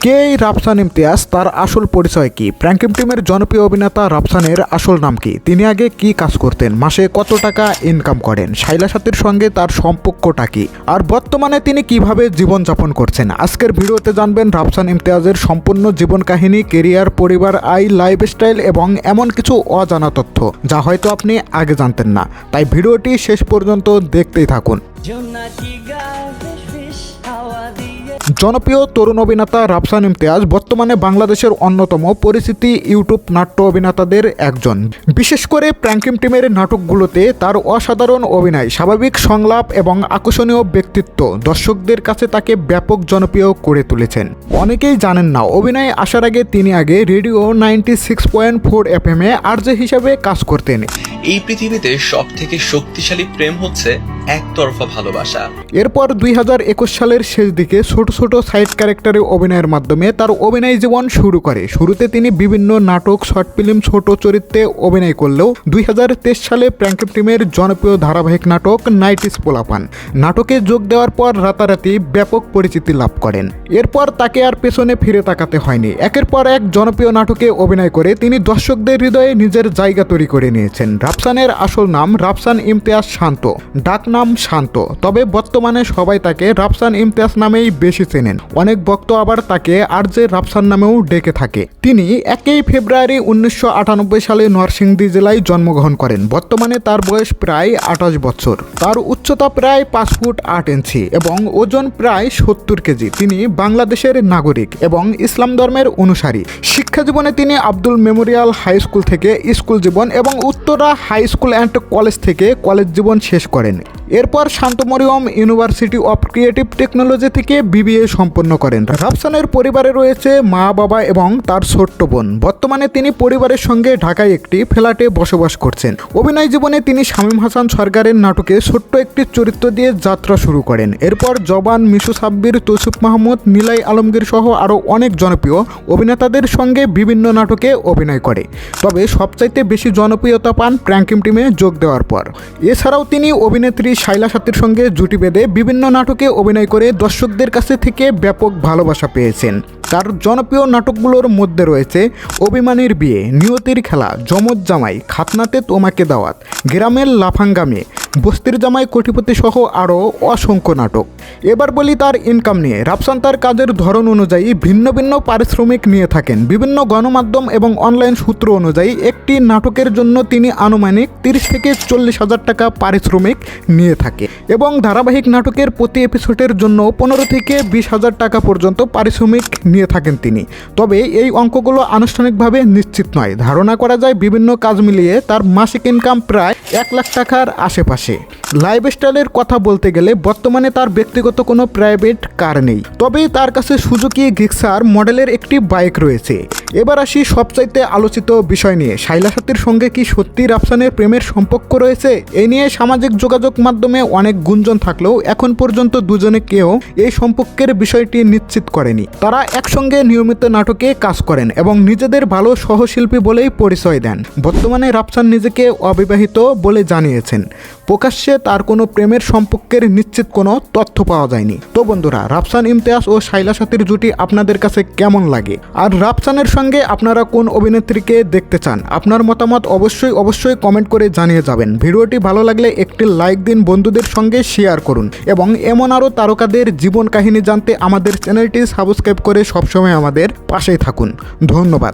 কে এই রাফসান ইমতিয়াজ, তার আসল পরিচয় কি? প্র্যাঙ্কিং টিমের জনপ্রিয় অভিনেতা রাফসানের আসল নাম কি? তিনি আগে কি কাজ করতেন? মাসে কত টাকা ইনকাম করেন? শাইলা সাথীর সঙ্গে তার সম্পর্কটা কি? আর বর্তমানে তিনি কিভাবে জীবনযাপন করছেন? আজকের ভিডিওতে জানবেন রাফসান ইমতিয়াজের সম্পূর্ণ জীবন কাহিনী, কেরিয়ার, পরিবার, আয়, লাইফস্টাইল এবং এমন কিছু অজানা তথ্য যা হয়তো আপনি আগে জানতেন না। তাই ভিডিওটি শেষ পর্যন্ত দেখতেই থাকুন। জনপ্রিয় তরুণ অভিনেতা রাফসান ইমতিয়াজ বর্তমানে বাংলাদেশের অন্যতম পরিচিতি ইউটিউব নাট্য অভিনেতাদের একজন। বিশেষ করে প্র্যাঙ্কিং টিমের নাটকগুলোতে তার অসাধারণ অভিনয়, স্বাভাবিক সংলাপ এবং আকর্ষণীয় ব্যক্তিত্ব দর্শকদের কাছে তাকে ব্যাপক জনপ্রিয় করে তুলেছেন। অনেকেই জানেন না, অভিনয়ে আসার আগে তিনি রেডিও 96.4 FM এ আরজে হিসাবে কাজ করতেন। এই পৃথিবীতে সব থেকে শক্তিশালী প্রেম হচ্ছে একতরফা ভালোবাসা। এরপর 2021 সালের শেষ দিকে ছোট ছোট সাইড ক্যারেক্টারে অভিনয়ের মাধ্যমে তার অভিনয় জীবন শুরু করে। শুরুতে তিনি বিভিন্ন নাটক, শর্ট ফিল্ম, ছোট চরিত্রে অভিনয় করলেও 2023 সালে প্র্যাঙ্কিং টিমের জনপ্রিয় ধারাবাহিক নাটক নাইটিস পোলাপান নাটকে যোগ দেওয়ার পর রাতারাতি ব্যাপক পরিচিতি লাভ করেন। এরপর তাকে আর পেছনে ফিরে তাকাতে হয়নি। একের পর এক জনপ্রিয় নাটকে অভিনয় করে তিনি দর্শকদের হৃদয়ে নিজের জায়গা তৈরি করে নিয়েছেন। রাফসানের আসল নাম রাফসান ইমতিয়াজ শান্ত, ডাক নাম শান্ত, তবে বর্তমানে সবাই তাকে রাফসান ইমতিয়াজ নামেই বেশি চেনেন। অনেক ভক্ত আবার তাকে আরজে রাফসান নামেও ডেকে থাকে। তিনি 1 ফেব্রুয়ারি 1998 সালে নরসিংদী জেলায় জন্মগ্রহণ করেন। বর্তমানে তার বয়স প্রায় 28 বছর। তার উচ্চতা প্রায় 5 ফুট 8 ইঞ্চি এবং ওজন প্রায় 70 কেজি। তিনি বাংলাদেশের নাগরিক এবং ইসলাম ধর্মের অনুসারী। শিক্ষা জীবনে তিনি আব্দুল মেমোরিয়াল হাই স্কুল থেকে স্কুল জীবন এবং Uttara high school and college থেকে কলেজ জীবন শেষ করেন। এরপর Shanto Mariam university of creative technology থেকে বিবিএ সম্পন্ন করেন। রাফসানের পরিবারে রয়েছে মা, বাবা এবং তার ছোট্ট বোন। বর্তমানে তিনি পরিবারের সঙ্গে ঢাকায় একটি ফ্ল্যাটে বসবাস করছেন। অভিনয় জীবনে তিনি শামীম হাসান সরকারের নাটকে ছোট্ট একটি চরিত্র দিয়ে যাত্রা শুরু করেন। এরপর জবান, মিশু সাব্বির, তৌসিফ মাহমুদ, নীলাই আলমগীর সহ আরও অনেক জনপ্রিয় অভিনেতাদের সঙ্গে বিভিন্ন নাটকে অভিনয় করে। তবে সবচাইতে বেশি জনপ্রিয়তা পান প্র্যাঙ্কিং টিমে যোগ দেওয়ার পর। এছাড়াও তিনি অভিনেত্রী শাইলা সাথীর সঙ্গে জুটি বেঁধে বিভিন্ন নাটকে অভিনয় করে দর্শকদের কাছে থেকে ব্যাপক ভালোবাসা পেয়েছেন। তার জনপ্রিয় নাটকগুলোর মধ্যে রয়েছে অভিমানীর বিয়ে, নিয়তির খেলা, যমজ জামাই, খাতনাতে তোমাকে দাওয়াত, গ্রামের লাফাঙ্গা মেয়ে, বস্তির জামাই কোটিপতি সহ আরও অসংখ্য নাটক। এবার বলি তার ইনকাম নিয়ে। রাফসান তার কাজের ধরন অনুযায়ী ভিন্ন ভিন্ন পারিশ্রমিক নিয়ে থাকেন। বিভিন্ন গণমাধ্যম এবং অনলাইন সূত্র অনুযায়ী একটি নাটকের জন্য তিনি আনুমানিক 30 থেকে 40 হাজার টাকা পারিশ্রমিক নিয়ে থাকে এবং ধারাবাহিক নাটকের প্রতি এপিসোডের জন্য 15 থেকে 20 হাজার টাকা পর্যন্ত পারিশ্রমিক নিয়ে থাকেন তিনি। তবে এই অঙ্কগুলো আনুষ্ঠানিকভাবে নিশ্চিত নয়। ধারণা করা যায় বিভিন্ন কাজ মিলিয়ে তার মাসিক ইনকাম প্রায় 1 লাখ টাকার আশেপাশে। লাইফস্টাইলের কথা বলতে গেলে বর্তমানে তার ব্যক্তিগত কোনো প্রাইভেট কার নেই, তবে তার কাছে সুজুকি গিক্সার মডেলের একটি বাইক রয়েছে। এবার আসি সবচাইতে আলোচিত বিষয় নিয়ে। শাইলা সাথীর সঙ্গে কি সত্যি রাফসানের প্রেমের সম্পর্ক রয়েছে? এ নিয়ে সামাজিক যোগাযোগ মাধ্যমে অনেক গুঞ্জন থাকলেও এখন পর্যন্ত দুজনে কেউ এই সম্পর্কের বিষয়টি নিশ্চিত করেনি। তারা একসঙ্গে নিয়মিত নাটকে কাজ করেন এবং নিজেদের ভালো সহশিল্পী বলেই পরিচয় দেন। বর্তমানে রাফসান নিজেকে অবিবাহিত বলে জানিয়েছেন। প্রকাশ্যে তার কোনো প্রেমের সম্পর্কের নিশ্চিত কোনো তথ্য পাওয়া যায়নি। তো বন্ধুরা, রাফসান ইমতিয়াজ ও শাইলা সাথীর জুটি আপনাদের কাছে কেমন লাগে? আর রাফসানের সঙ্গে আপনারা কোন অভিনেত্রীকে দেখতে চান? আপনার মতামত অবশ্যই কমেন্ট করে জানিয়ে যাবেন। ভিডিওটি ভালো লাগলে একটি লাইক দিন, বন্ধুদের সঙ্গে শেয়ার করুন এবং এমন আরও তারকাদের জীবন কাহিনী জানতে আমাদের চ্যানেলটি সাবস্ক্রাইব করে সবসময় আমাদের পাশেই থাকুন। ধন্যবাদ।